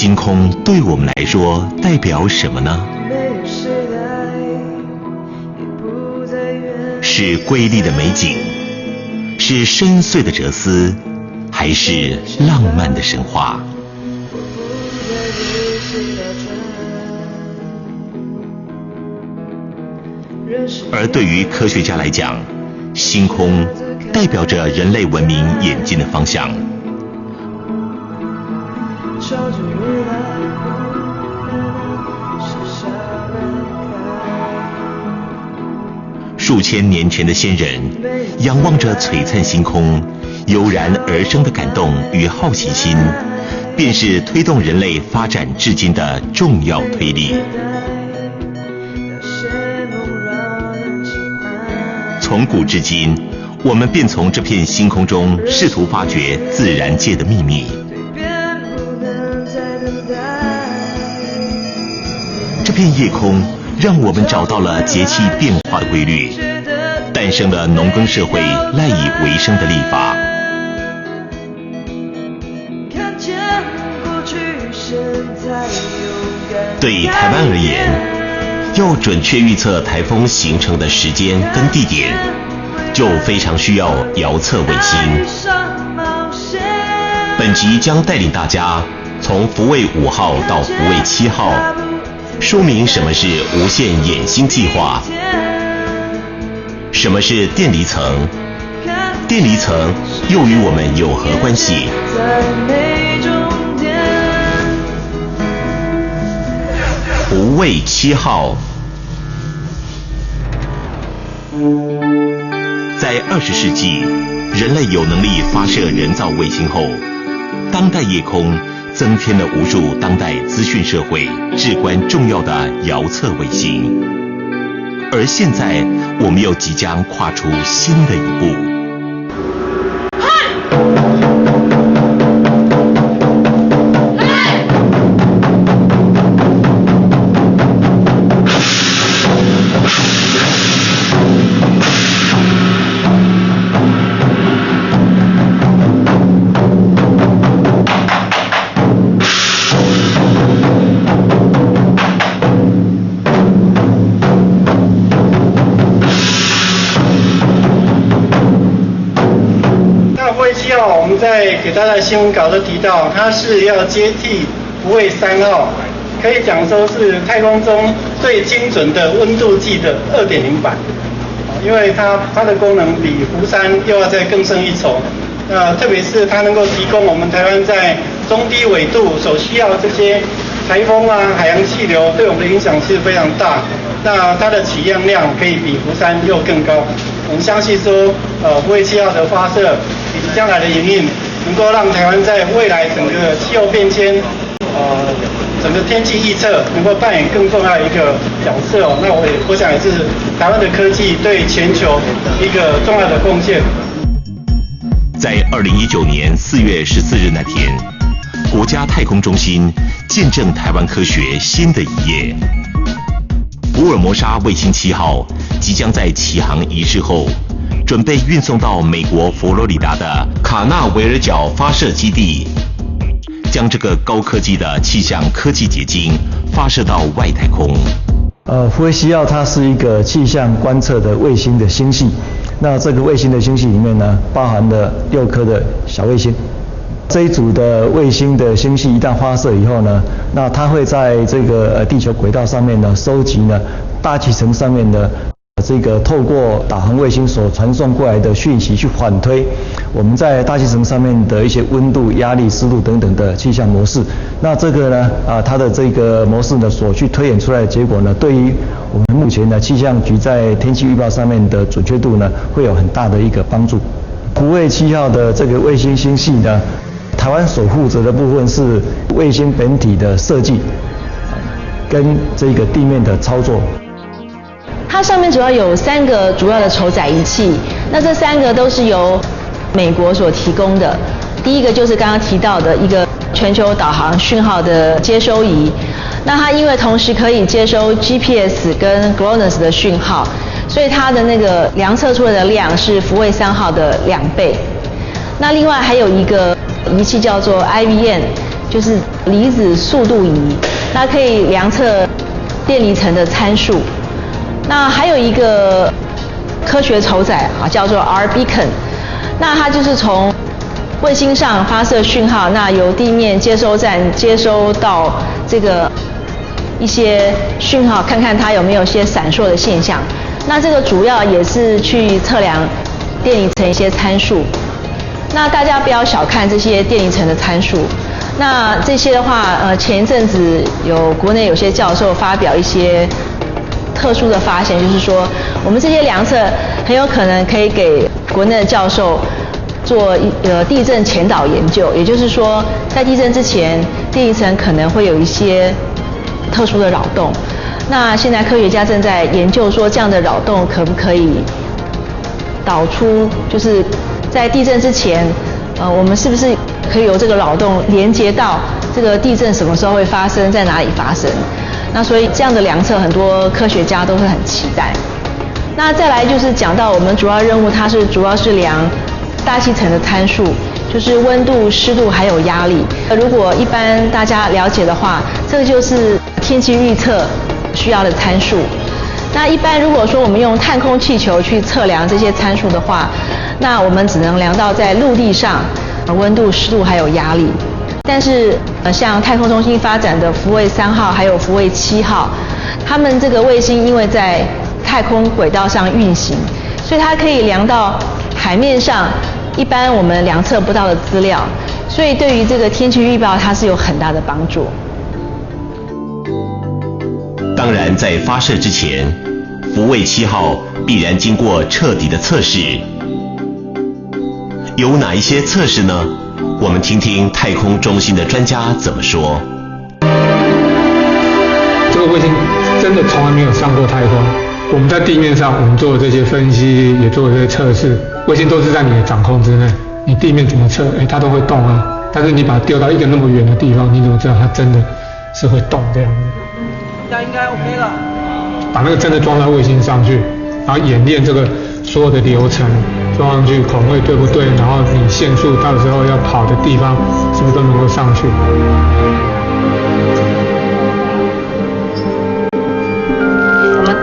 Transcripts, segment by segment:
星空对我们来说代表什么呢？是瑰丽的美景，是深邃的哲思，还是浪漫的神话？而对于科学家来讲，星空代表着人类文明演进的方向。数千年前的先人仰望着璀璨星空，油然而生的感动与好奇心，便是推动人类发展至今的重要推力。从古至今，我们便从这片星空中试图发掘自然界的秘密。这片夜空让我们找到了节气变化的规律，诞生了农耕社会赖以为生的历法。对台湾而言，要准确预测台风形成的时间跟地点，就非常需要遥测卫星。本集将带领大家从福卫5号到福卫7号，说明什么是无限衍星计划，什么是电离层，电离层又与我们有何关系？福卫7号，在20世纪，人类有能力发射人造卫星后，当代夜空增添了无数当代资讯社会至关重要的遥测卫星，而现在我们又即将跨出新的一步。我们在给大家的新闻稿都提到，它是要接替福卫3号，可以讲说是太空中最精准的温度计的2.0版，因为它的功能比福3又要再更胜一筹。特别是它能够提供我们台湾在中低纬度所需要这些台风啊、海洋气流对我们的影响是非常大。那它的取样量可以比福3又更高。我们相信说，福卫7号的发射以及将来的营运，能够让台湾在未来整个气候变迁，整个天气预测能够扮演更重要的一个角色哦。那我想也是台湾的科技对全球一个重要的贡献。在2019年4月14日那天，国家太空中心见证台湾科学新的一页。福尔摩沙卫星7号即将在启航仪式后，准备运送到美国佛罗里达的卡纳维尔角发射基地，将这个高科技的气象科技结晶发射到外太空。福卫7号它是一个气象观测的卫星的星系，那这个卫星的星系里面呢，包含了6颗的小卫星。这一组的卫星的星系一旦发射以后呢，那它会在这个地球轨道上面呢，收集呢大气层上面的这个透过导航卫星所传送过来的讯息，去反推我们在大气层上面的一些温度、压力、湿度等等的气象模式。那这个呢，它的这个模式呢，所去推演出来的结果呢，对于我们目前的气象局在天气预报上面的准确度呢，会有很大的一个帮助。福卫7号的这个卫星星系呢，台湾所负责的部分是卫星本体的设计，跟这个地面的操作。它上面主要有3个主要的筹载仪器，那这3个都是由美国所提供的。第一个就是刚刚提到的一个全球导航讯号的接收仪，那它因为同时可以接收 GPS 跟 GLONASS 的讯号，所以它的那个量测出来的量是福卫3号的2倍。那另外还有一个仪器叫做 IVN，就是离子速度仪，它可以量测电离层的参数。那还有一个科学筹载啊，叫做 R-Beacon， 那它就是从卫星上发射讯号，那由地面接收站接收到这个一些讯号，看看它有没有一些闪烁的现象。那这个主要也是去测量电离层一些参数。那大家不要小看这些电离层的参数。那这些的话，前一阵子国内有些教授发表一些特殊的发现，就是说我们这些量测很有可能可以给国内的教授做地震前导研究，也就是说在地震之前，电离层可能会有一些特殊的扰动。那现在科学家正在研究说，这样的扰动可不可以导出，就是在地震之前，我们是不是可以由这个扰动连接到这个地震什么时候会发生，在哪里发生？那所以这样的量测，很多科学家都会很期待。那再来就是讲到我们主要任务，它主要是量大气层的参数，就是温度、湿度还有压力。如果一般大家了解的话，这个就是天气预测需要的参数。那一般如果说我们用探空气球去测量这些参数的话，那我们只能量到在陆地上温度、湿度还有压力。但是像太空中心发展的福卫3号还有福卫7号，他们这个卫星因为在太空轨道上运行，所以它可以量到海面上一般我们量测不到的资料，所以对于这个天气预报它是有很大的帮助。当然，在发射之前，福卫7号必然经过彻底的测试。有哪一些测试呢？我们听听太空中心的专家怎么说。这个卫星真的从来没有上过太空。我们在地面上，我们做的这些分析，也做了这些测试，卫星都是在你的掌控之内。你地面怎么测，它都会动啊。但是你把它丢到一个那么远的地方，你怎么知道它真的是会动这样子？这样应该 OK 了。把那个真的装到卫星上去，然后演练这个所有的流程，装上去孔位对不对，然后你线速到时候要跑的地方是不是都能够上去？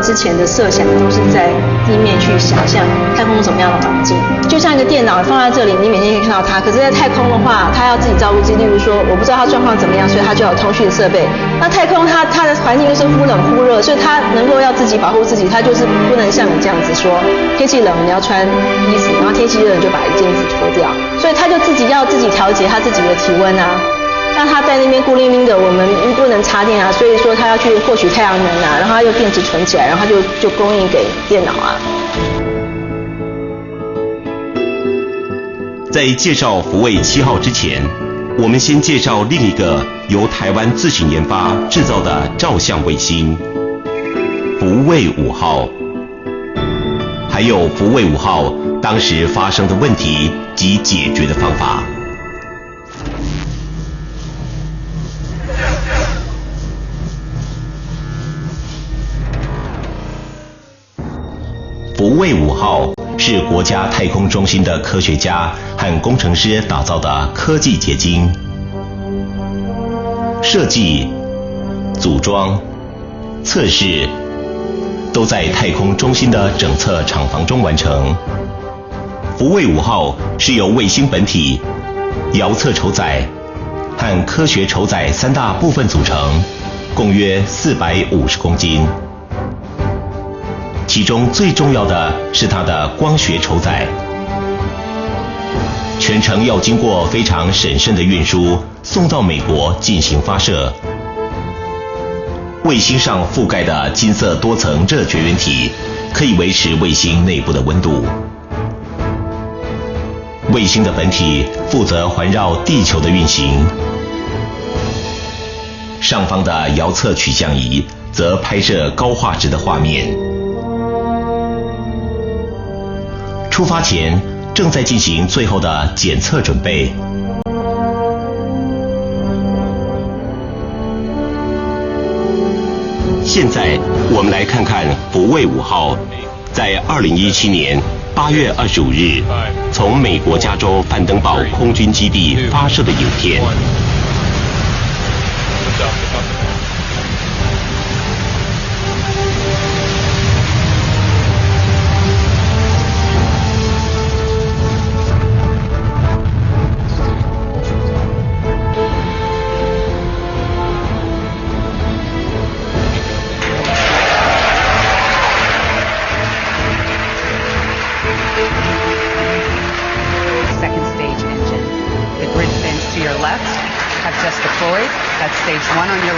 之前的设想都是在地面去想象太空什么样的环境，就像一个电脑放在这里，你每天可以看到它。可是，在太空的话，它要自己照顾自己。例如说，我不知道它状况怎么样，所以它就有通讯设备。那太空它的环境就是忽冷忽热，所以它能够要自己保护自己，它就是不能像你这样子说，天气冷你要穿衣服，然后天气热你就把一件衣服脱掉。所以它就要自己调节它自己的体温啊。那它在那边孤零零的，我们不能插电啊，所以说它要去获取太阳能啊，然后它又电池存起来，然后它就供应给电脑啊。在介绍福卫7号之前，我们先介绍另一个由台湾自行研发制造的照相卫星——福卫5号，还有福卫5号当时发生的问题及解决的方法。福卫5号是国家太空中心的科学家和工程师打造的科技结晶，设计、组装、测试都在太空中心的整测厂房中完成。福卫5号是由卫星本体、遥测筹载和科学筹载3大部分组成，共约450公斤。其中最重要的是它的光学筹载，全程要经过非常审慎的运输，送到美国进行发射。卫星上覆盖的金色多层热绝缘体可以维持卫星内部的温度。卫星的本体负责环绕地球的运行，上方的遥测取向仪则拍摄高画质的画面。出发前正在进行最后的检测准备。现在我们来看看福卫5号在2017年8月25日从美国加州范登堡空军基地发射的影片。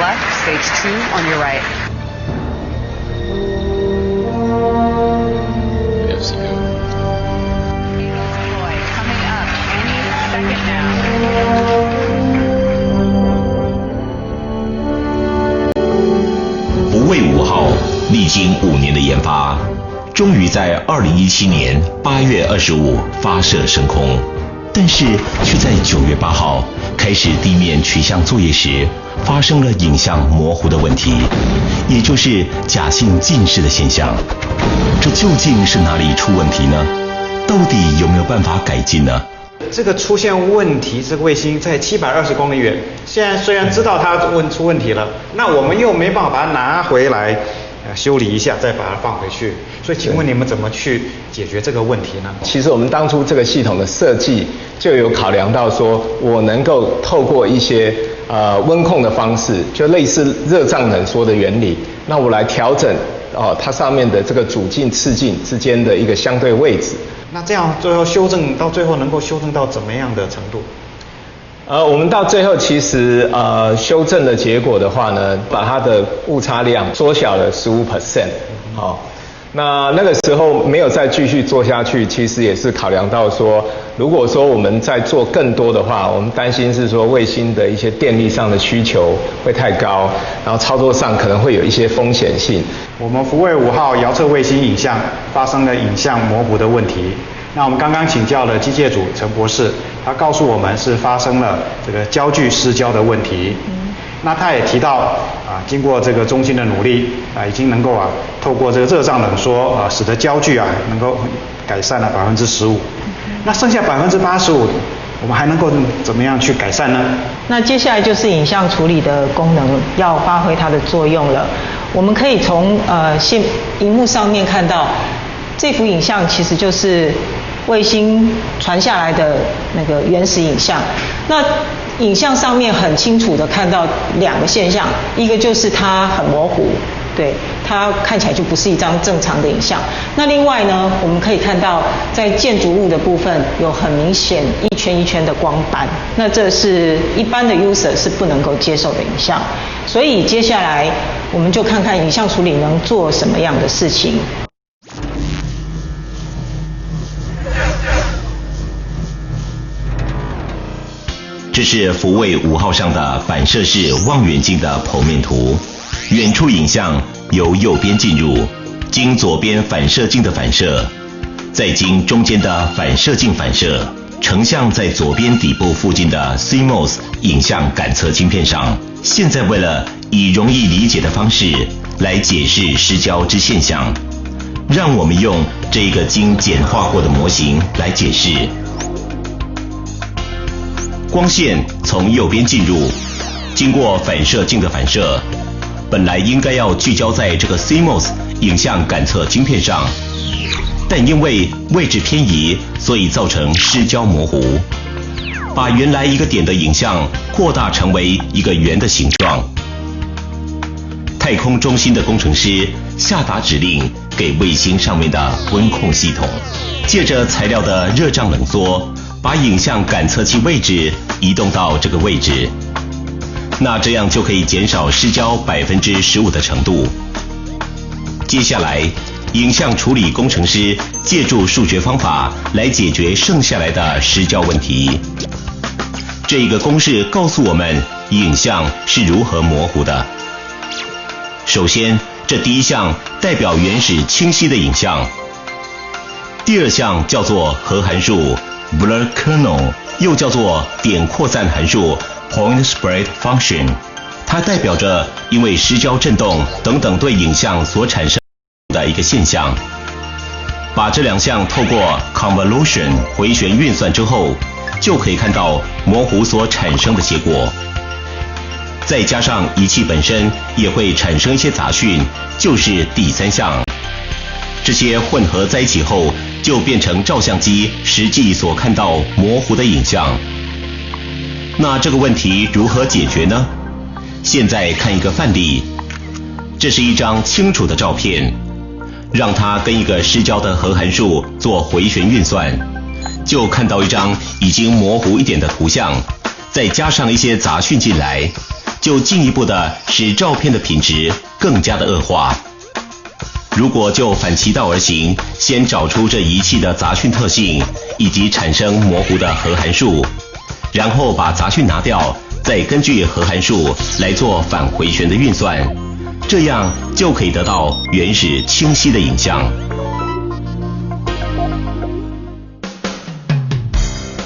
left, stage 2 on your right. Coming up any second now. 福卫5号历经5年的研发，终于在2017年8月25发射升空，但是却在9月8号开始地面取向作业时，发生了影像模糊的问题，也就是假性近视的现象。这究竟是哪里出问题呢？到底有没有办法改进呢？这个出现问题，这个卫星在720公里远，现在虽然知道它出问题了，那我们又没办法把它拿回来修理一下，再把它放回去。所以请问你们怎么去解决这个问题呢？其实我们当初这个系统的设计就有考量到说，我能够透过一些温控的方式，就类似热胀冷缩的原理，那我来调整它上面的这个主镜次镜之间的一个相对位置。那这样最后修正到最后能够修正到怎么样的程度？我们到最后其实修正的结果的话呢，把它的误差量缩小了15%。那个时候没有再继续做下去，其实也是考量到说，如果说我们再做更多的话，我们担心是说卫星的一些电力上的需求会太高，然后操作上可能会有一些风险性。我们福卫5号遥测卫星影像发生了影像模糊的问题。那我们刚刚请教了机械组陈博士，他告诉我们是发生了这个焦距失焦的问题。那他也提到经过这个中心的努力已经能够透过这个热胀冷缩使得焦距能够改善了15%。那剩下85%，我们还能够怎么样去改善呢？那接下来就是影像处理的功能要发挥它的作用了。我们可以从荧幕上面看到，这幅影像其实就是卫星传下来的那个原始影像。那影像上面很清楚的看到2个现象，一个就是它很模糊，对，它看起来就不是一张正常的影像。那另外呢，我们可以看到在建筑物的部分有很明显一圈一圈的光斑，那这是一般的 user 是不能够接受的影像。所以接下来我们就看看影像处理能做什么样的事情。这是福卫5号上的反射式望远镜的剖面图，远处影像由右边进入，经左边反射镜的反射，再经中间的反射镜反射，成像在左边底部附近的 CMOS 影像感测晶片上。现在为了以容易理解的方式来解释失焦之现象，让我们用这个经简化过的模型来解释。光线从右边进入，经过反射镜的反射，本来应该要聚焦在这个 CMOS 影像感测晶片上，但因为位置偏移，所以造成失焦模糊，把原来一个点的影像扩大成为一个圆的形状。太空中心的工程师下达指令给卫星上面的温控系统，借着材料的热胀冷缩，把影像感测器位置移动到这个位置，那这样就可以减少失焦15%的程度。接下来，影像处理工程师借助数学方法来解决剩下来的失焦问题。这个公式告诉我们影像是如何模糊的。首先，这第一项代表原始清晰的影像，第二项叫做核函数 Blur Kernel， 又叫做点扩散函数 Point Spread Function， 它代表着因为失焦振动等等对影像所产生的一个现象。把这2项透过 Convolution 回旋运算之后，就可以看到模糊所产生的结果。再加上仪器本身也会产生一些杂讯，就是第3项。这些混合在一起后，就变成照相机实际所看到模糊的影像。那这个问题如何解决呢？现在看一个范例，这是一张清楚的照片，让它跟一个失焦的核函数做回旋运算，就看到一张已经模糊一点的图像，再加上一些杂讯进来，就进一步的使照片的品质更加的恶化。如果就反其道而行，先找出这仪器的杂讯特性以及产生模糊的核函数，然后把杂讯拿掉，再根据核函数来做反回旋的运算，这样就可以得到原始清晰的影像。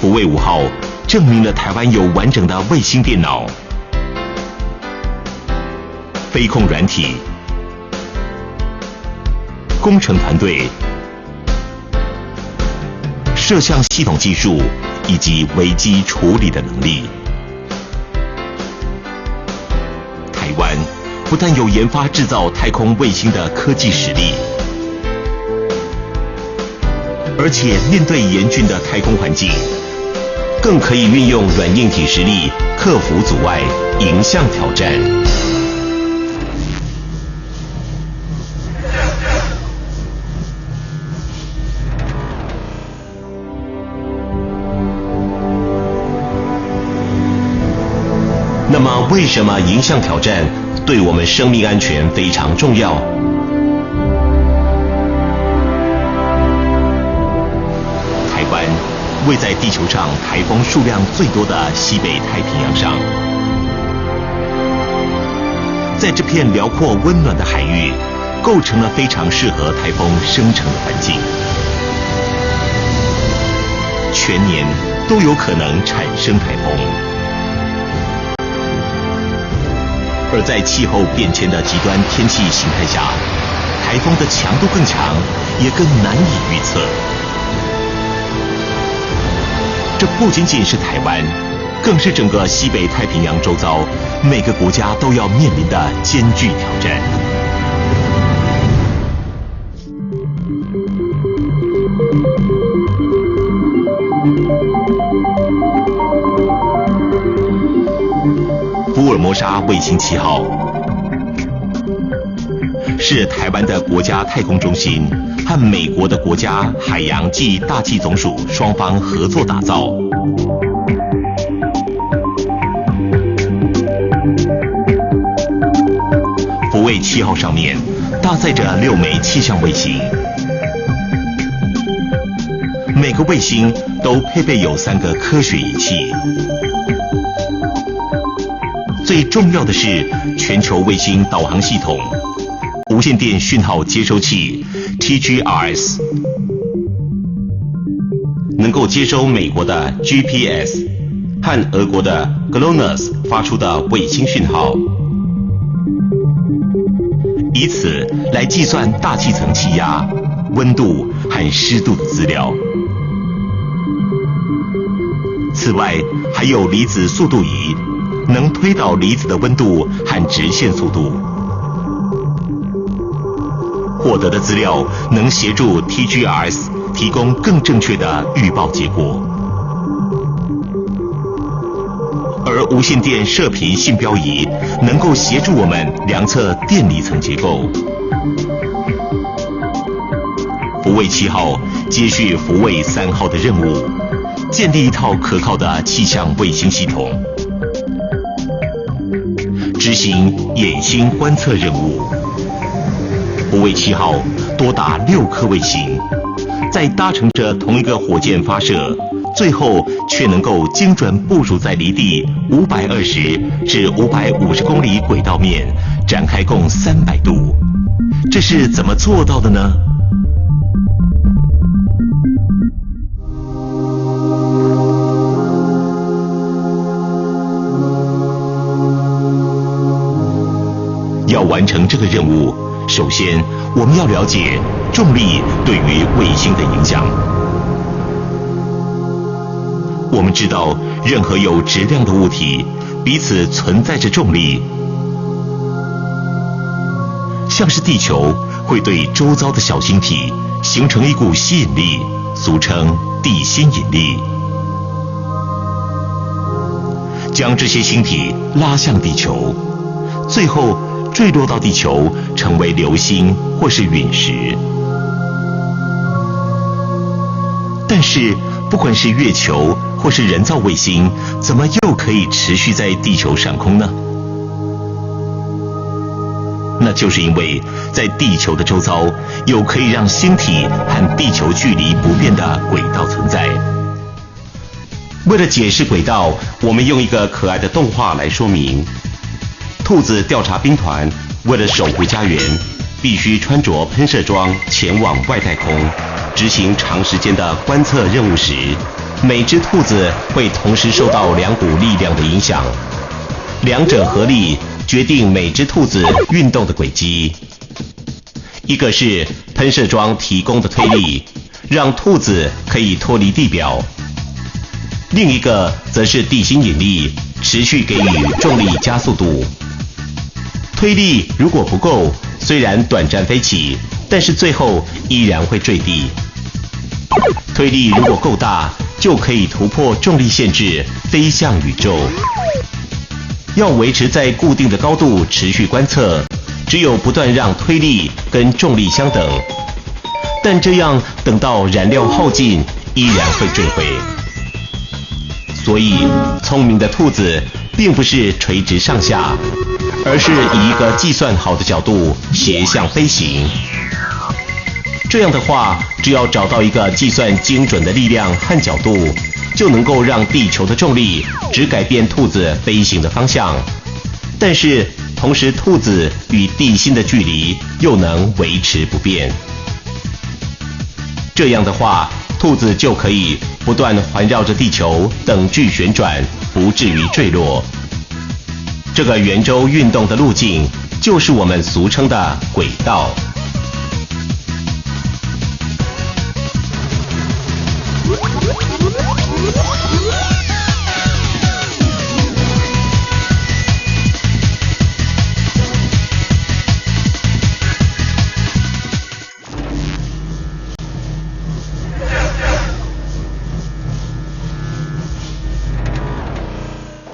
福卫5号证明了台湾有完整的卫星电脑、飞控软体、工程团队、摄像系统技术以及危机处理的能力。台湾不但有研发制造太空卫星的科技实力，而且面对严峻的太空环境，更可以运用软硬体实力克服阻碍，迎向挑战。那么，为什么迎向挑战对我们生命安全非常重要？台湾位在地球上台风数量最多的西北太平洋上，在这片辽阔温暖的海域，构成了非常适合台风生成的环境，全年都有可能产生台风。而在气候变迁的极端天气形态下，台风的强度更强，也更难以预测。这不仅仅是台湾，更是整个西北太平洋周遭每个国家都要面临的艰巨挑战。福尔摩沙卫星7号是台湾的国家太空中心和美国的国家海洋暨大气总署双方合作打造。福卫7号上面搭载着6枚气象卫星，每个卫星都配备有3个科学仪器。最重要的是全球卫星导航系统、无线电讯号接收器 TGRS， 能够接收美国的 GPS 和俄国的 GLONASS 发出的卫星讯号，以此来计算大气层气压、温度和湿度的资料。此外，还有离子速度仪，能推导离子的温度和直线速度。获得的资料能协助 TGRS 提供更正确的预报结果。而无线电射频信标仪能够协助我们量测电离层结构。福卫7号接续福卫3号的任务，建立一套可靠的气象卫星系统，执行眼星观测任务。福卫7号多达6颗卫星，在搭乘着同一个火箭发射，最后却能够精准部署在离地520至550公里轨道面，展开共300度。这是怎么做到的呢？要完成这个任务，首先我们要了解重力对于卫星的影响。我们知道，任何有质量的物体彼此存在着重力，像是地球会对周遭的小星体形成一股吸引力，俗称地心引力，将这些星体拉向地球，最后坠落到地球，成为流星或是陨石。但是，不管是月球或是人造卫星，怎么又可以持续在地球上空呢？那就是因为在地球的周遭有可以让星体和地球距离不变的轨道存在。为了解释轨道，我们用一个可爱的动画来说明。兔子调查兵团为了守护家园，必须穿着喷射装前往外太空，执行长时间的观测任务时，每只兔子会同时受到2股力量的影响，两者合力决定每只兔子运动的轨迹。一个是喷射装提供的推力，让兔子可以脱离地表；另一个则是地心引力，持续给予重力加速度。推力如果不够，虽然短暂飞起，但是最后依然会坠地。推力如果够大，就可以突破重力限制，飞向宇宙。要维持在固定的高度持续观测，只有不断让推力跟重力相等，但这样等到燃料耗尽，依然会坠毁。所以，聪明的兔子并不是垂直上下，而是以一个计算好的角度斜向飞行。这样的话，只要找到一个计算精准的力量和角度，就能够让地球的重力只改变兔子飞行的方向，但是同时兔子与地心的距离又能维持不变。这样的话，兔子就可以不断环绕着地球等距旋转，不至于坠落。这个圆周运动的路径，就是我们俗称的轨道。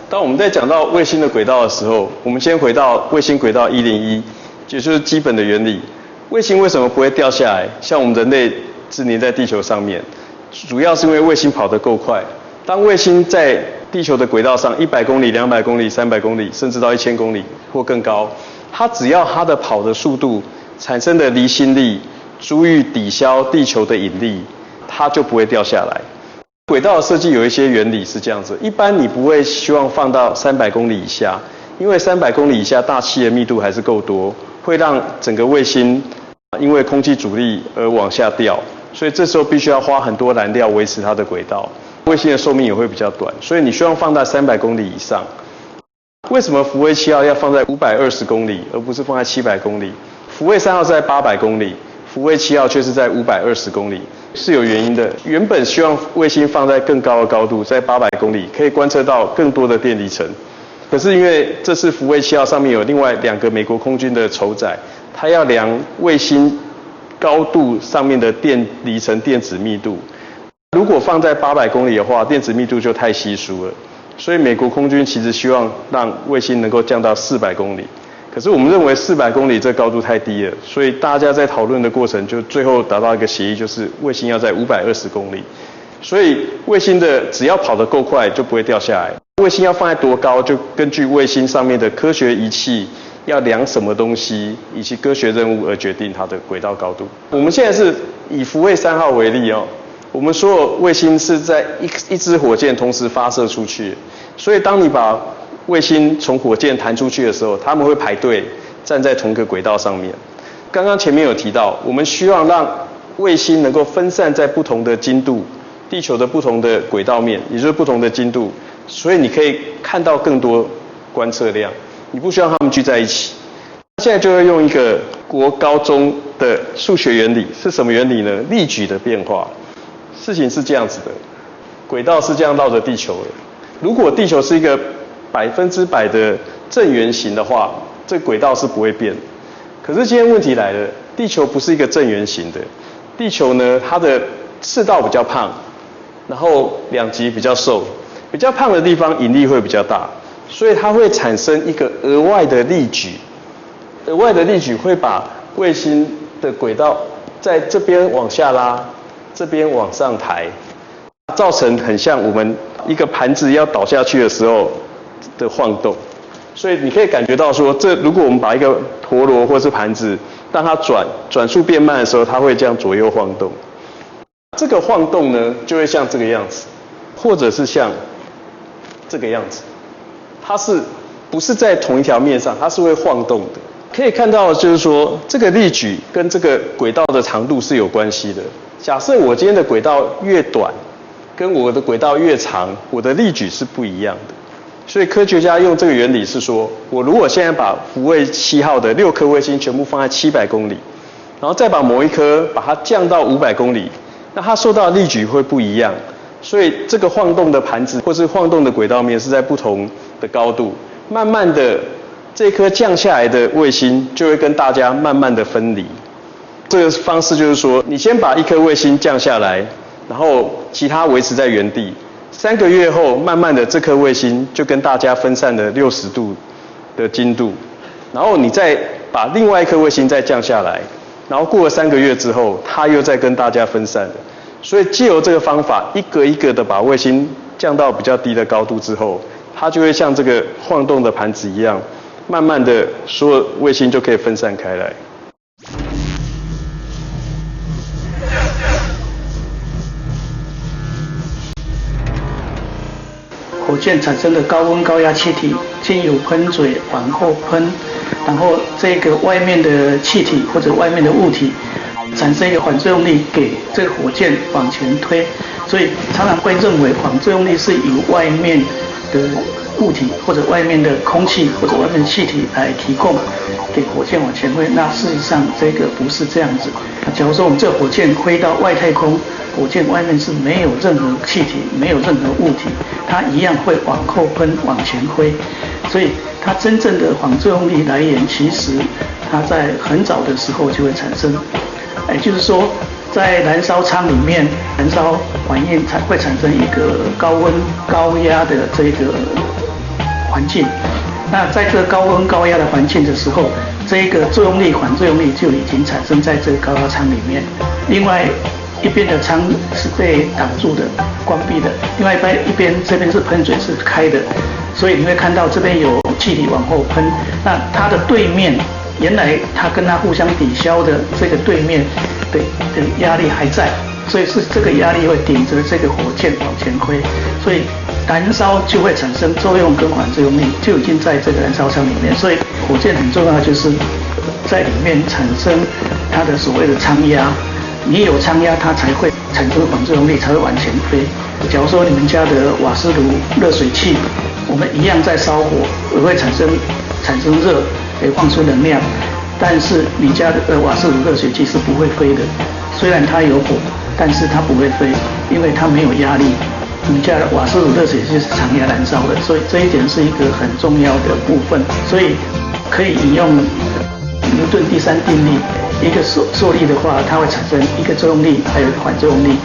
当我们在讲到卫星的轨道的时候，我们先回到卫星轨道101，也就是基本的原理。卫星为什么不会掉下来？像我们人类是黏在地球上面，主要是因为卫星跑得够快。当卫星在地球的轨道上100公里、200公里、300公里，甚至到1000公里或更高，它只要它的跑的速度产生的离心力足以抵消地球的引力，它就不会掉下来。轨道的设计有一些原理是这样子，一般你不会希望放到300公里以下，因为300公里以下大气的密度还是够多，会让整个卫星因为空气阻力而往下掉，所以这时候必须要花很多燃料维持它的轨道，卫星的寿命也会比较短，所以你希望放在300公里以上。为什么福卫7号要放在520公里，而不是放在700公里？福卫3号是在800公里，福卫7号却是在520公里，是有原因的。原本希望卫星放在更高的高度，在800公里，可以观测到更多的电离层。可是因为这次福卫7号上面有另外2个美国空军的筹载，它要量卫星高度上面的电离层电子密度。如果放在800公里的话，电子密度就太稀疏了。所以美国空军其实希望让卫星能够降到400公里。可是我们认为400公里这高度太低了，所以大家在讨论的过程就最后达到一个协议，就是卫星要在520公里。所以卫星的只要跑得够快就不会掉下来。卫星要放在多高，就根据卫星上面的科学仪器要量什么东西以及科学任务而决定它的轨道高度。我们现在是以福卫3号为例哦，我们所有卫星是在一支火箭同时发射出去，所以当你把卫星从火箭弹出去的时候，他们会排队站在同一个轨道上面。刚刚前面有提到，我们希望让卫星能够分散在不同的精度，地球的不同的轨道面，也就是不同的精度，所以你可以看到更多观测量，你不需要他们聚在一起。现在就会用一个国高中的数学原理，是什么原理呢？力矩的变化。事情是这样子的，轨道是这样绕着地球的。如果地球是一个100%的正圆形的话，这轨道是不会变。可是今天问题来了，地球不是一个正圆形的，地球呢，它的赤道比较胖，然后两极比较瘦，比较胖的地方引力会比较大，所以它会产生一个额外的力矩。额外的力矩会把卫星的轨道在这边往下拉，这边往上抬，造成很像我们一个盘子要倒下去的时候的晃动。所以你可以感觉到说，如果我们把一个陀螺或是盘子让它转速变慢的时候，它会这样左右晃动。这个晃动呢，就会像这个样子，或者是像这个样子，它是不是在同一条面上？它是会晃动的。可以看到，就是说这个力矩跟这个轨道的长度是有关系的。假设我今天的轨道越短，跟我的轨道越长，我的力矩是不一样的。所以科学家用这个原理是说，我如果现在把福卫7号的6颗卫星全部放在700公里，然后再把某一颗把它降到500公里，那它受到的力矩会不一样。所以这个晃动的盘子或是晃动的轨道面是在不同的高度，慢慢的这颗降下来的卫星就会跟大家慢慢的分离。这个方式就是说，你先把一颗卫星降下来，然后其他维持在原地。3个月后，慢慢的这颗卫星就跟大家分散了60度的经度，然后你再把另外一颗卫星再降下来，然后过了3个月之后，它又再跟大家分散了。所以藉由这个方法，一个一个的把卫星降到比较低的高度之后，它就会像这个晃动的盘子一样，慢慢的所有卫星就可以分散开来。火箭产生的高温高压气体经由喷嘴往后喷，然后这个外面的气体或者外面的物体产生一个反作用力，给这个火箭往前推。所以常常会认为反作用力是由外面的物体或者外面的空气或者外面的气体来提供给火箭往前飞。那事实上这个不是这样子。假如说我们这个火箭飞到外太空，火箭外面是没有任何气体，没有任何物体，它一样会往后喷，往前飞。所以它真正的反作用力来源，其实它在很早的时候就会产生。也就是说，在燃烧舱里面，燃烧反应才会产生一个高温高压的这个环境。那在这个高温高压的环境的时候，这个作用力反作用力就已经产生在这个高压舱里面。另外一边的舱是被挡住的、关闭的，另外一边这边是喷嘴是开的，所以你会看到这边有气体往后喷。那它的对面，原来它跟它互相抵消的这个对面的压力还在，所以是这个压力会顶着这个火箭往前飞，所以燃烧就会产生作用跟反作用力，就已经在这个燃烧舱里面。所以火箭很重要，就是在里面产生它的所谓的舱压。你有舱压，它才会产生反作用力，才会往前飞。假如说你们家的瓦斯炉、热水器，我们一样在烧火，也会产生热，也放出能量。但是你家的瓦斯炉、热水器是不会飞的，虽然它有火，但是它不会飞，因为它没有压力。你家的瓦斯炉、热水器是常压燃烧的，所以这一点是一个很重要的部分。所以可以引用牛顿第3定律。一个受力的话，它会产生一个作用力，还有一个反作用力，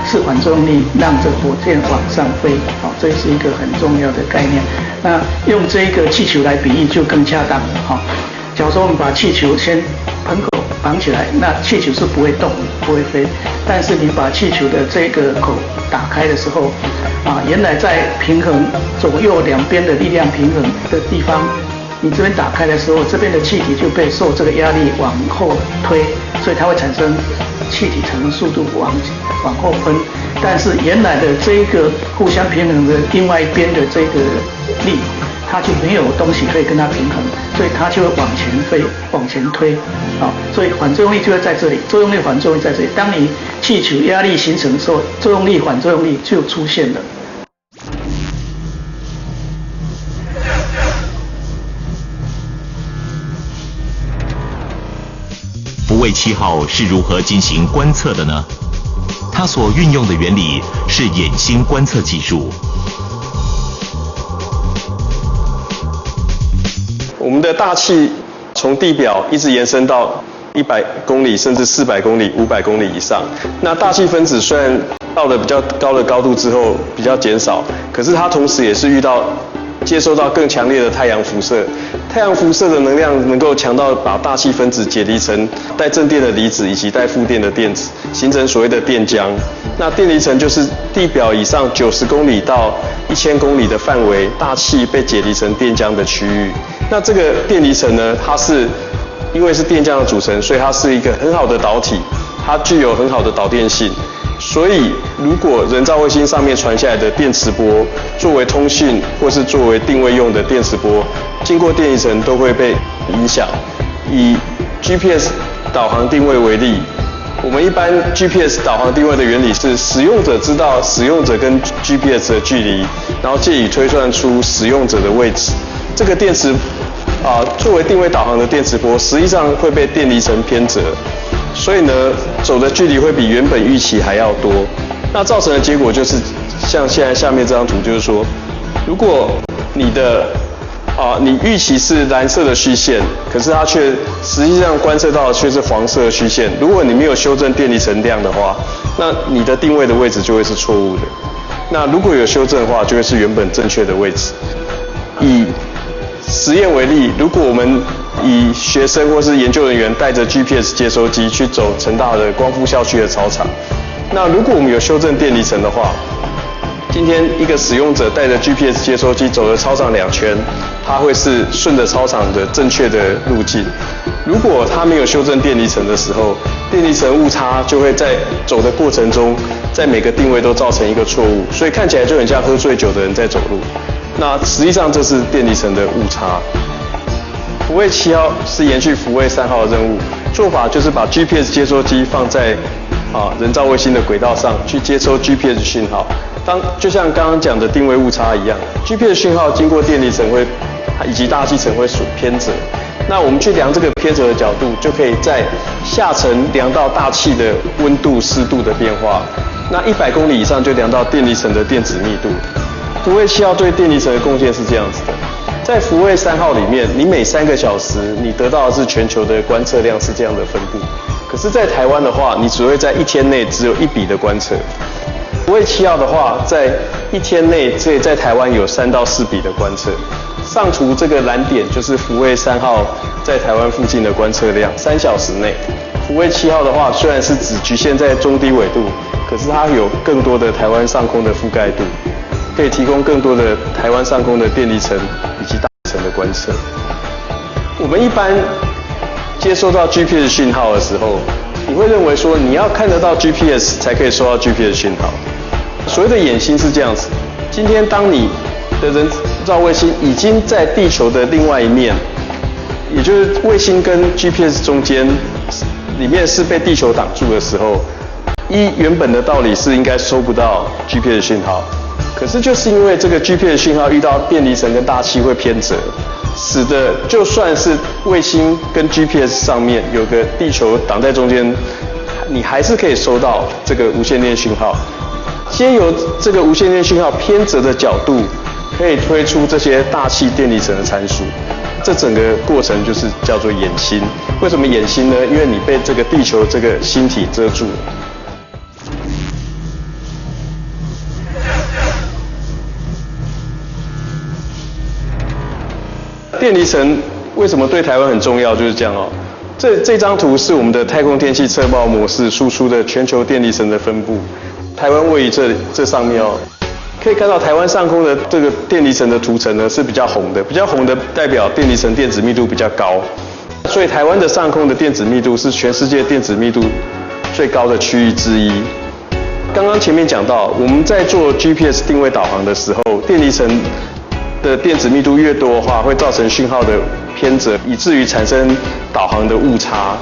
是反作用力让这火箭往上飞。好，这是一个很重要的概念。那用这个气球来比喻就更恰当。好，假如说我们把气球先喷口绑起来，那气球是不会动，不会飞。但是你把气球的这个口打开的时候，原来在平衡左右两边的力量平衡的地方，你这边打开的时候，这边的气体就被受这个压力往后推，所以它会产生气体产生速度往后喷。但是原来的这一个互相平衡的另外一边的这个力，它就没有东西可以跟它平衡，所以它就会往前飞、往前推。所以反作用力就会在这里，作用力、反作用力在这里。当你气球压力形成的时候，作用力、反作用力就出现了。福卫7号是如何进行观测的呢？它所运用的原理是眼星观测技术。我们的大气从地表一直延伸到100公里，甚至400公里、500公里以上。那大气分子虽然到了比较高的高度之后比较减少，可是它同时也是遇到接收到更强烈的太阳辐射。太阳辐射的能量能够强到把大气分子解离成带正电的离子以及带负电的电子，形成所谓的电浆。那电离层就是地表以上90公里到1000公里的范围，大气被解离成电浆的区域。那这个电离层呢，它是因为是电浆的组成，所以它是一个很好的导体，它具有很好的导电性。所以，如果人造卫星上面传下来的电磁波，作为通讯或是作为定位用的电磁波，经过电离层都会被影响。以 GPS 导航定位为例，我们一般 GPS 导航定位的原理是使用者知道使用者跟 GPS 的距离，然后借以推算出使用者的位置。这个电磁作为定位导航的电磁波，实际上会被电离层偏折。所以呢，走的距离会比原本预期还要多，那造成的结果就是像现在下面这张图，就是说，如果你的你预期是蓝色的虚线，可是它却实际上观测到的却是黄色的虚线。如果你没有修正电离层量的话，那你的定位的位置就会是错误的。那如果有修正的话，就会是原本正确的位置。以实验为例，如果我们以学生或是研究人员带着 GPS 接收机去走成大的光复校区的操场，那如果我们有修正电离层的话，今天一个使用者带着 GPS 接收机走了操场2圈，它会是顺着操场的正确的路径。如果它没有修正电离层的时候，电离层误差就会在走的过程中，在每个定位都造成一个错误，所以看起来就很像喝醉酒的人在走路。那实际上这是电离层的误差。福卫7号是延续福卫3号的任务，做法就是把 GPS 接收机放在人造卫星的轨道上去接收 GPS 讯号。就像刚刚讲的定位误差一样 ，GPS 讯号经过电离层以及大气层会偏折。那我们去量这个偏折的角度，就可以在下层量到大气的温度、湿度的变化。那100公里以上就量到电离层的电子密度。福卫7号对电离层的贡献是这样子的。在福卫3号里面，你每3个小时你得到的是全球的观测量是这样的分布。可是，在台湾的话，你只会在1天内只有1笔的观测。福卫7号的话，在1天内这里在台湾有3到4笔的观测。上图这个蓝点就是福卫3号在台湾附近的观测量，3小时内。福卫7号的话，虽然是只局限在中低纬度，可是它有更多的台湾上空的覆盖度，可以提供更多的台湾上空的电离层以及大气层的观测。我们一般接收到 GPS 讯号的时候，你会认为说你要看得到 GPS 才可以收到 GPS 讯号。所谓的眼星是这样子，今天当你的人造卫星已经在地球的另外一面，也就是卫星跟 GPS 中间里面是被地球挡住的时候，原本的道理是应该收不到 GPS 讯号。可是就是因为这个 GPS 讯号遇到电离层跟大气会偏折，使得就算是卫星跟 GPS 上面有个地球挡在中间，你还是可以收到这个无线电讯号。藉由这个无线电讯号偏折的角度，可以推出这些大气电离层的参数。这整个过程就是叫做眼星。为什么眼星呢？因为你被这个地球这个星体遮住了。电离层为什么对台湾很重要？就是这样哦。这张图是我们的太空天气测报模式输出的全球电离层的分布。台湾位于这上面哦，可以看到台湾上空的这个电离层的涂层呢是比较红的，比较红的代表电离层电子密度比较高，所以台湾的上空的电子密度是全世界电子密度最高的区域之一。刚刚前面讲到，我们在做 GPS 定位导航的时候，电离层的电子密度越多的话，会造成讯号的偏折，以至于产生导航的误差。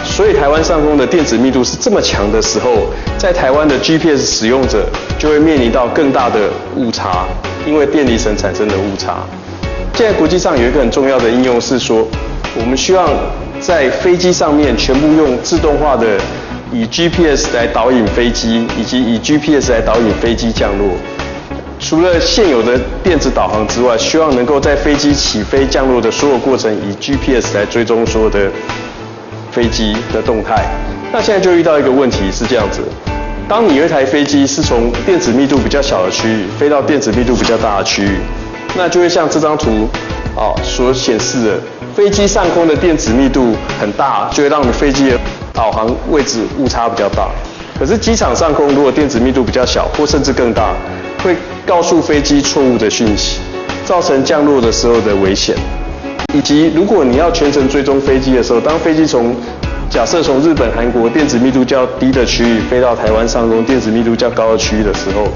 所以台湾上空的电子密度是这么强的时候，在台湾的 GPS 使用者就会面临到更大的误差，因为电离层产生的误差。现在国际上有一个很重要的应用是说，我们希望在飞机上面全部用自动化的以 GPS 来导引飞机，以及以 GPS 来导引飞机降落。除了现有的电子导航之外，希望能够在飞机起飞降落的所有过程以 GPS 来追踪所有的飞机的动态。那现在就遇到一个问题是这样子，当你有一台飞机是从电子密度比较小的区域飞到电子密度比较大的区域，那就会像这张图所显示的，飞机上空的电子密度很大，就会让你飞机的导航位置误差比较大。可是机场上空如果电子密度比较小，或甚至更大，会告诉飞机错误的讯息，造成降落的时候的危险。以及如果你要全程追踪飞机的时候，当飞机假设从日本、韩国电子密度较低的区域飞到台湾上空电子密度较高的区域的时候，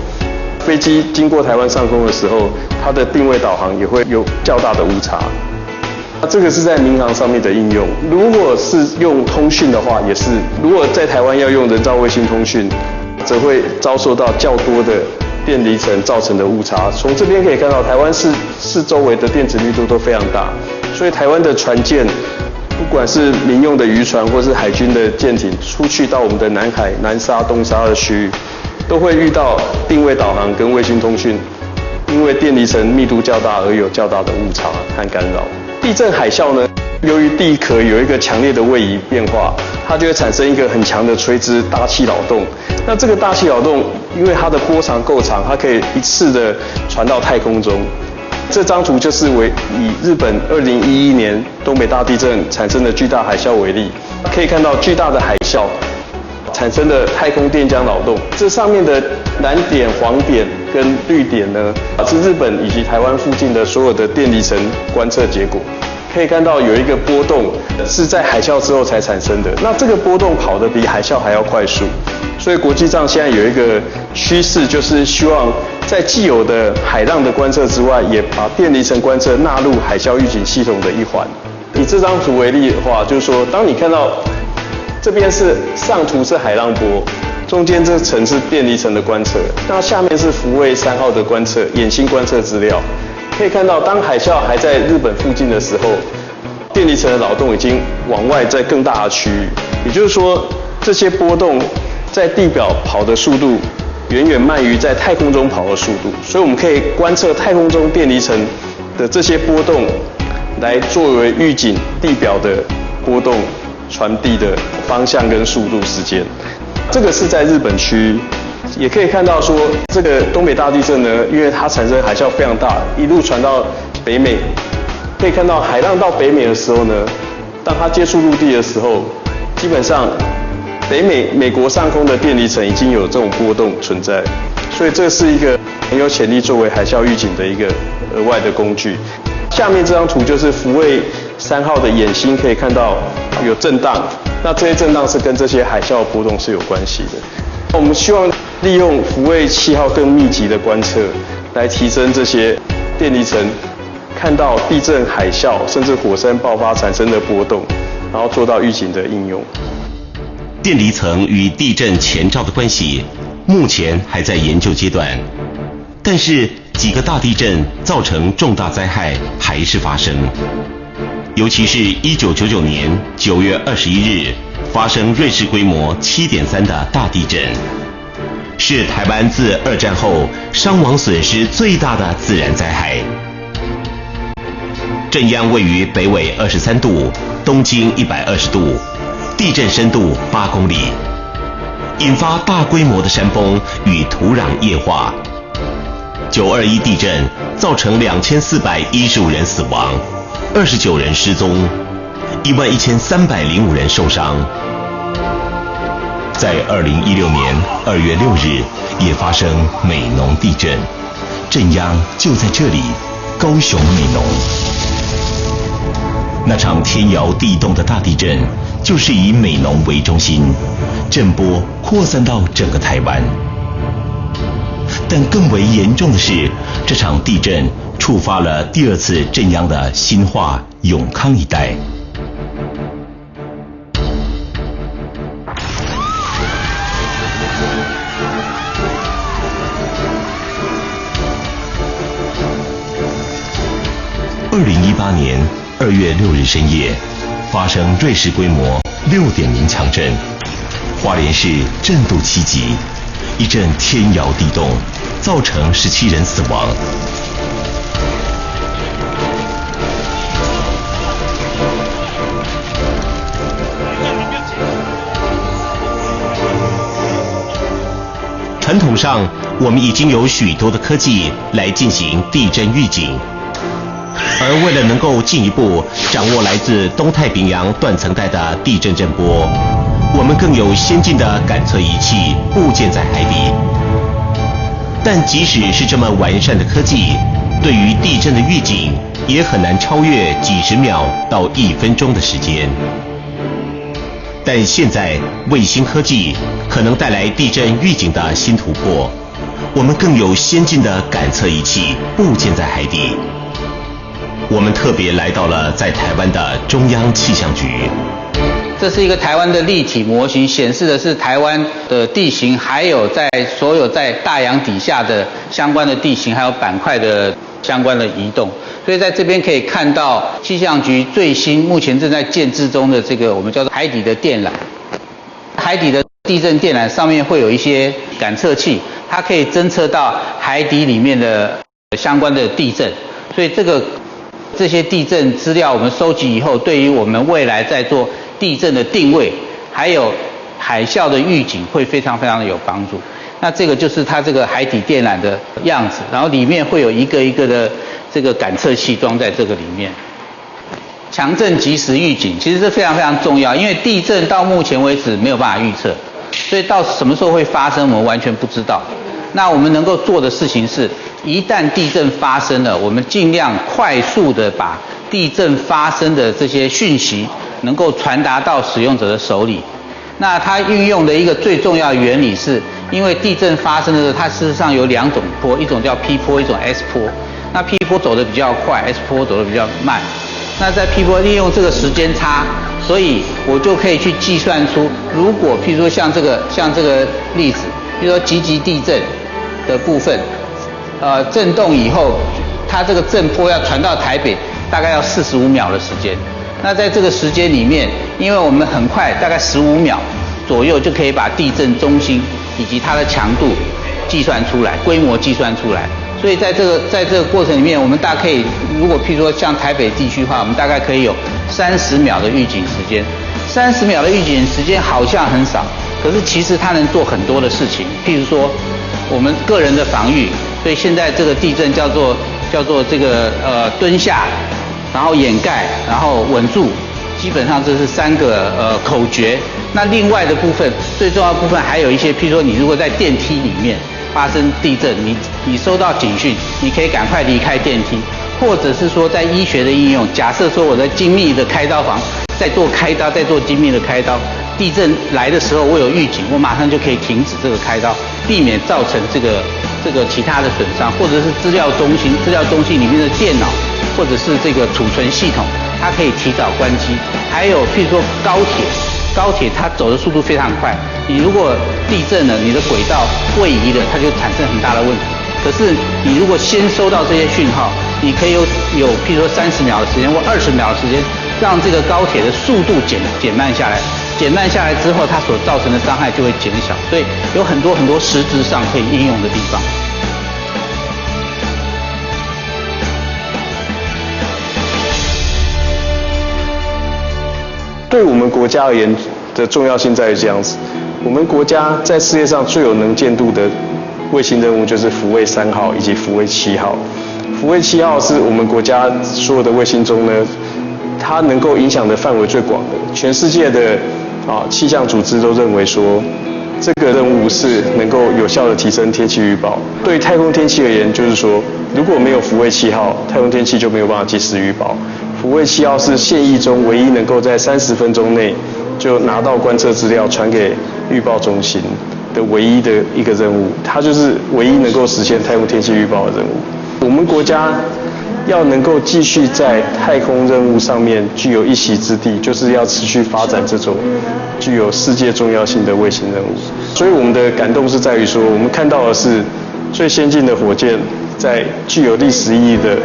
飞机经过台湾上空的时候，它的定位导航也会有较大的误差。那这个是在民航上面的应用。如果是用通讯的话，也是。如果在台湾要用人造卫星通讯，则会遭受到较多的电离层造成的误差。从这边可以看到，台湾四周围的电子密度都非常大，所以台湾的船舰，不管是民用的渔船或是海军的舰艇，出去到我们的南海、南沙、东沙的区域，都会遇到定位导航跟卫星通讯，因为电离层密度较大而有较大的误差和干扰。地震海啸呢，由于地壳有一个强烈的位移变化，它就会产生一个很强的垂直大气扰动。那这个大气扰动，因为它的波长够长，它可以一次的传到太空中。这张图就是以日本2011年东北大地震产生的巨大海啸为例，可以看到巨大的海啸产生的太空电浆扰动。这上面的蓝点、黄点跟绿点呢，是日本以及台湾附近的所有的电离层观测结果。可以看到有一个波动是在海啸之后才产生的，那这个波动跑得比海啸还要快速，所以国际上现在有一个趋势，就是希望在既有的海浪的观测之外，也把电离层观测纳入海啸预警系统的一环。以这张图为例的话，就是说，当你看到这边是上图是海浪波，中间这层是电离层的观测，那下面是福卫3号的观测眼星观测资料。可以看到，当海啸还在日本附近的时候，电离层的扰动已经往外在更大的区域，也就是说，这些波动在地表跑的速度远远慢于在太空中跑的速度，所以我们可以观测太空中电离层的这些波动，来作为预警地表的波动传递的方向跟速度时间。这个是在日本区域。也可以看到说，这个东北大地震呢，因为它产生海啸非常大，一路传到北美。可以看到海浪到北美的时候呢，当它接触陆地的时候，基本上美国上空的电离层已经有这种波动存在，所以这是一个很有潜力作为海啸预警的一个额外的工具。下面这张图就是福卫3号的眼星，可以看到有震荡，那这些震荡是跟这些海啸波动是有关系的。我们希望利用福卫7号更密集的观测，来提升这些电离层看到地震、海啸甚至火山爆发产生的波动，然后做到预警的应用。电离层与地震前兆的关系，目前还在研究阶段，但是几个大地震造成重大灾害还是发生，尤其是1999年9月21日。发生瑞士规模7.3的大地震，是台湾自2战后伤亡损失最大的自然灾害。震央位于北纬23度，东经120度，地震深度8公里，引发大规模的山崩与土壤液化。921地震造成2415人死亡，29人失踪，11305人受伤。在2016年2月6日，也发生美浓地震，震央就在这里，高雄美浓。那场天摇地动的大地震，就是以美浓为中心，震波扩散到整个台湾。但更为严重的是，这场地震触发了第2次震央的新化、永康一带。2018年2月6日深夜，发生瑞士规模6.0强震，花莲市震度7级，一阵天摇地动，造成17人死亡。传传统上，我们已经有许多的科技来进行地震预警，而为了能够进一步掌握来自东太平洋断层带的地震震波，我们更有先进的感测仪器布建在海底。但即使是这么完善的科技，对于地震的预警也很难超越几十秒到1分钟的时间。但现在卫星科技可能带来地震预警的新突破，我们更有先进的感测仪器布建在海底。我们特别来到了在台湾的中央气象局。这是一个台湾的立体模型，显示的是台湾的地形，还有所有在大洋底下的相关的地形，还有板块的相关的移动。所以在这边可以看到气象局最新目前正在建制中的这个我们叫做海底的电缆。海底的地震电缆上面会有一些感测器，它可以侦测到海底里面的相关的地震。所以这些地震资料我们收集以后，对于我们未来在做地震的定位，还有海啸的预警会非常非常的有帮助。那这个就是它这个海底电缆的样子，然后里面会有一个一个的这个感测器装在这个里面。强震即时预警其实是非常非常重要，因为地震到目前为止没有办法预测，所以到什么时候会发生我们完全不知道。那我们能够做的事情是，一旦地震发生了，我们尽量快速的把地震发生的这些讯息能够传达到使用者的手里。那它运用的一个最重要的原理是，因为地震发生的时候，它事实上有2种波，一种叫 P 波，一种 S 波。那 P 波走得比较快， S 波走得比较慢。那在 P 波利用这个时间差，所以我就可以去计算出，如果譬如说像这个例子，比如说集集地震的部分，震动以后，它这个震波要传到台北，大概要45秒的时间。那在这个时间里面，因为我们很快，大概15秒左右就可以把地震中心以及它的强度计算出来，规模计算出来。所以在这个过程里面，我们大概可以，如果譬如说像台北地区的话，我们大概可以有30秒的预警时间。30秒的预警时间好像很少，可是其实它能做很多的事情。譬如说，我们个人的防御，所以现在这个地震叫做这个蹲下，然后掩盖，然后稳住，基本上这是3个口诀。那另外的部分，最重要的部分还有一些，譬如说你如果在电梯里面发生地震，你收到警讯，你可以赶快离开电梯，或者是说在医学的应用，假设说我在精密的开刀房在做开刀，在做精密的开刀，地震来的时候我有预警，我马上就可以停止这个开刀，避免造成这个其他的损伤，或者是资料中心里面的电脑或者是这个储存系统，它可以提早关机。还有譬如说高铁它走的速度非常快，你如果地震了，你的轨道位移了，它就产生很大的问题。可是你如果先收到这些讯号，你可以有譬如说30秒的时间或20秒的时间，让这个高铁的速度减慢下来。减慢下来之后，它所造成的伤害就会减小。所以有很多很多实质上可以应用的地方。对我们国家而言的重要性在于这样子，我们国家在世界上最有能见度的卫星任务就是福卫3号以及福卫7号。福卫7号是我们国家所有的卫星中呢，它能够影响的范围最广的。全世界的气象组织都认为说，这个任务是能够有效的提升天气预报。对太空天气而言，就是说，如果没有福卫7号，太空天气就没有办法及时预报。福卫7号是现役中唯一能够在30分钟内就拿到观测资料传给预报中心的唯一的一个任务，它就是唯一能够实现太空天气预报的任务。我们国家要能够继续在太空任务上面具有一席之地，就是要持续发展这种具有世界重要性的卫星任务。所以我们的感动是在于说，我们看到的是最先进的火箭在具有历史意义的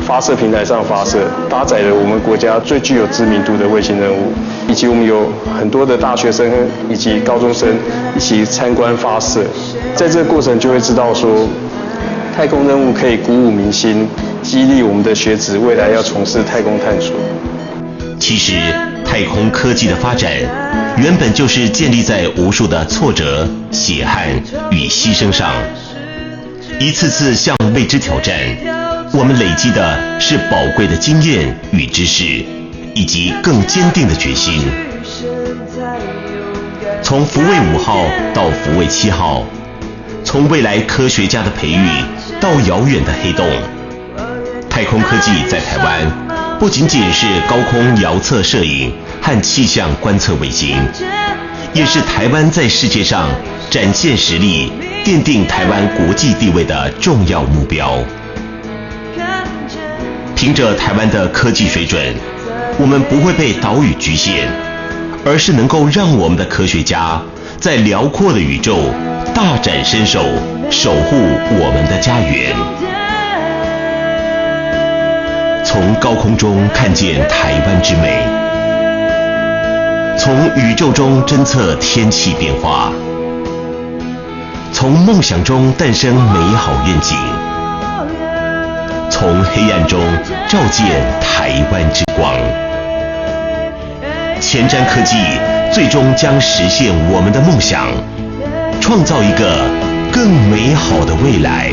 发射平台上发射，搭载了我们国家最具有知名度的卫星任务，以及我们有很多的大学生以及高中生一起参观发射。在这个过程就会知道说，太空任务可以鼓舞民心，激励我们的学子未来要从事太空探索。其实太空科技的发展，原本就是建立在无数的挫折、血汗与牺牲上。一次次向未知挑战，我们累积的是宝贵的经验与知识，以及更坚定的决心。从福卫5号到福卫7号，从未来科学家的培育到遥远的黑洞，太空科技在台湾不仅仅是高空遥测摄影和气象观测卫星，也是台湾在世界上展现实力、奠定台湾国际地位的重要目标。凭着台湾的科技水准，我们不会被岛屿局限，而是能够让我们的科学家在辽阔的宇宙大展身手，守护我们的家园。从高空中看见台湾之美，从宇宙中侦测天气变化，从梦想中诞生美好愿景，从黑暗中照见台湾之光。前瞻科技最终将实现我们的梦想，创造一个更美好的未来。